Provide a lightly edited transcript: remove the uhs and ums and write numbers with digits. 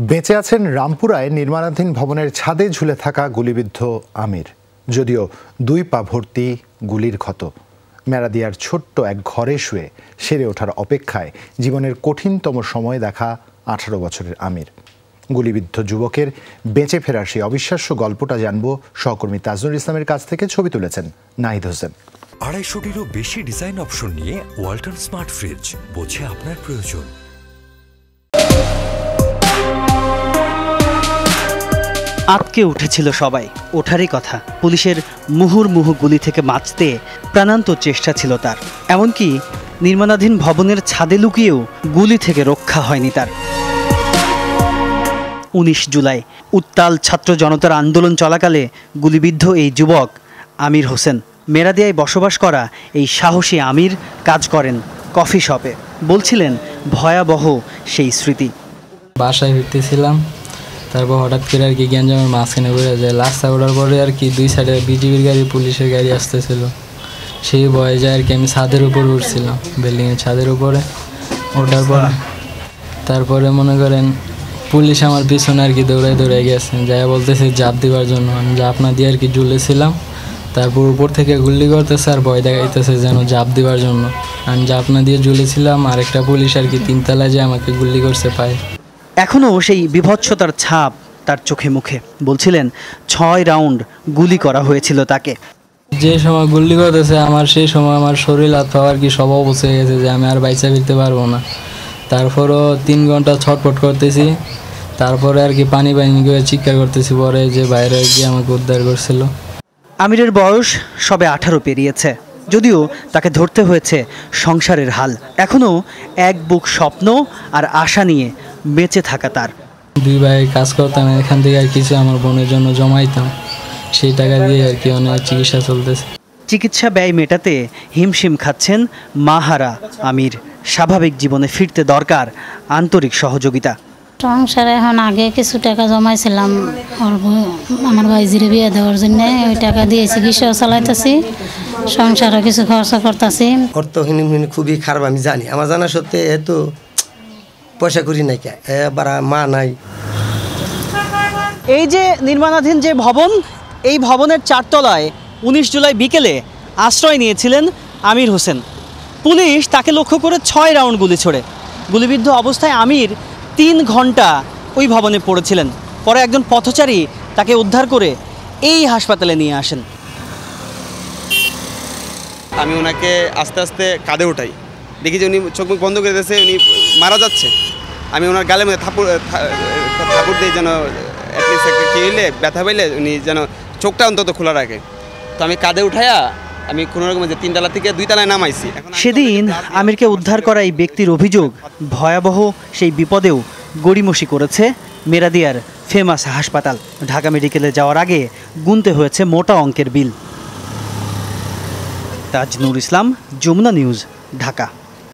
বেঁচে আছেন রামপুরায় নির্মাণাধীন ভবনের ছাদে ঝুলে থাকা গুলিবিদ্ধ আমির। যদিও 2 পা ভর্তি গুলির ক্ষত। মেরাদিয়ার ছোট্ট এক ঘরে শুয়ে সেরে ওঠার অপেক্ষায় জীবনের কঠিনতম সময় দেখা 18 বছরের আমির। গুলিবিদ্ধ যুবকের বেঁচে ফেরার সেই অবিশ্বাস্য গল্পটা জানবো সহকর্মী তাজনুল ইসলামের কাছ থেকে। ছবি তুলেছেন নাহিদ হোসেন। 250-টিরও বেশি ডিজাইন অপশন নিয়ে ওয়ালটন স্মার্ট ফ্রিজ, বোঝে আপনার প্রয়োজন। আটকে উঠেছিল সবাই, ওঠারই কথা। পুলিশের মুহুর্মুহু গুলি থেকে বাঁচতে প্রাণান্ত চেষ্টা ছিল তার। এমনকি নির্মাণাধীন ভবনের ছাদে লুকিয়েও গুলি থেকে রক্ষা হয়নি তার। 19 জুলাই উত্তাল ছাত্র জনতার আন্দোলন চলাকালে গুলিবিদ্ধ এই যুবক আমির হোসেন। মেরাদিয়ায় বসবাস করা এই সাহসী আমির কাজ করেন কফি শপে। বলছিলেন ভয়াবহ সেই স্মৃতি। বাসায় ফিরতেছিলাম, তারপর হঠাৎ করে আর কি গ্যাঞ্জামের মাঝখানে ঘুরে যায়। রাস্তা ওঠার পরে আর কি 2 সাইডে বিজিবির গাড়ি, পুলিশের গাড়ি আসতেছিল। সেই ভয়ে যায় আর কি আমি ছাদের উপর উঠছিলাম, বিল্ডিংয়ের ছাদের উপরে ওঠার পর তারপরে মনে করেন পুলিশ আমার পিছনে আর কি দৌড়াই গেছে, যাই বলতেছে জাপ দেওয়ার জন্য। আমি জাপ না দিয়ে আর কি ঝুলেছিলাম। তারপর উপর থেকে গুলি করতেছে আর ভয় দেখাইতেছে যেন জাপ দেওয়ার জন্য। আমি জাপ না দিয়ে ঝুলেছিলাম, আর একটা পুলিশ আর কি 3 তলায় যে আমাকে গুলি করছে পায়ে। এখনও সেই বিভৎসতার ছাপ তার চোখে মুখে। বলছিলেন 6 রাউন্ড গুলি করা হয়েছিল তাকে। যে সময় গুলি করতেছে আমার, সেই সময় আমার শরীর হাত পা আর কি সব অবস্থা হয়ে গেছে যে আমি আর বাইচা ফিরতে পারবো না। তারপরও 3 ঘন্টা ছটফট করতেছি, তারপরে আর কি পানি করে চিৎকার করতেছি, পরে যে বাইরে গিয়ে আমাকে উদ্ধার করছিল। আমিরের বয়স সবে 18 পেরিয়েছে, যদিও তাকে ধরতে হয়েছে সংসারের হাল। এখনও এক বুক স্বপ্ন আর আশা নিয়ে বেঁচে থাকা তার। 2 ভাই কাজ করতাম, এখান থেকে আর কিছু আমার বোনের জন্য জমাইতাম, সেই টাকা দিয়ে আর কি অনেক চিকিৎসা চলতেছে। চিকিৎসা ব্যয় মেটাতে হিমশিম খাচ্ছেন মাহারা আমির। স্বাভাবিক জীবনে ফিরতে দরকার আন্তরিক সহযোগিতা। সংসারে এখন আগে কিছু টাকা জমাইছিলাম আমার ভাইজিরে বিয়ে দেওয়ার জন্য, ওই টাকা দিয়ে চিকিৎসাও চালাইতেছি, সংসারে কিছু খরচা করতেছি। অর্থহীন খুবই খারাপ, আমি জানি। আমার জানা সত্ত্বে এত পয়সা করি নাই, এবার মা নাই। এই যে নির্মাণাধীন যে ভবন, এই ভবনের 4 তলায় 19 জুলাই বিকেলে আশ্রয় নিয়েছিলেন আমির হোসেন। পুলিশ তাকে লক্ষ্য করে 6 রাউন্ড গুলি ছোড়ে। গুলিবিদ্ধ অবস্থায় আমির 3 ঘন্টা ওই ভবনে পড়েছিলেন। পরে একজন পথচারী তাকে উদ্ধার করে এই হাসপাতালে নিয়ে আসেন। আমি ওনাকে আস্তে আস্তে কাঁধে উঠাই, দেখি যে উনি চোখ মুখ বন্ধ করে দিয়েছে, উনি মারা যাচ্ছে। আমি ওনার গালের মধ্যে থাপুর দিই যেন অ্যাটলিস্ট একটা কি হইলে ব্যথা পাইলে উনি যেন চোখটা অন্তত খোলা রাখে। তো আমি কাঁধে উঠাইয়া আমি কোনো রকম 3 তলা থেকে 2 তলায় নামাইছি। সেদিন আমিরকে উদ্ধার করা এই ব্যক্তির অভিযোগ, ভয়াবহ সেই বিপদেও গড়িমসি করেছে মেরাদিয়ার ফেমাস হাসপাতাল। ঢাকা মেডিকেলে যাওয়ার আগে গুনতে হয়েছে মোটা অঙ্কের বিল। তাজনুল ইসলাম, যমুনা নিউজ, ঢাকা।